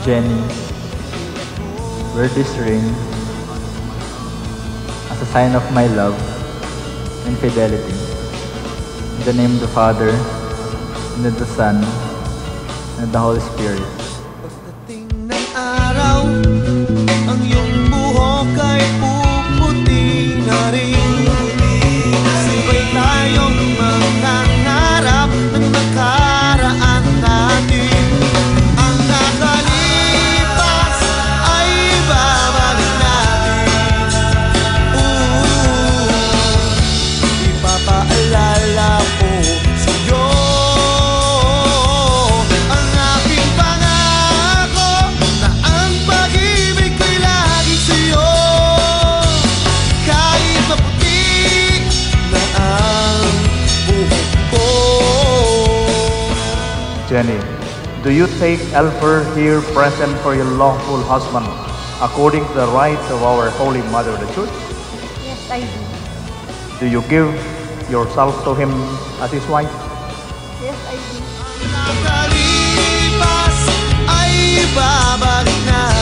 Jenny, wear this ring as a sign of my love and fidelity. In the name of the Father, and of the Son, and of the Holy Spirit. Pagdating ng araw, ang iyong buhok ay puputi na rin. Sabay tayong mangangarap ng nakaraan natin. Ang nakalipas ay babalik natin. Ipapaalala ko sa'yo ang aking pangako na ang pag-ibig ko'y laging sa'yo. Kahit maputi na ang buhok ko. Jenny, do you take Elfer here present for your lawful husband according to the rites of our Holy Mother the Church? Yes, I do. Do you give yourself to him as his wife? Yes, I do. Ang nakalipas ay babalik natin.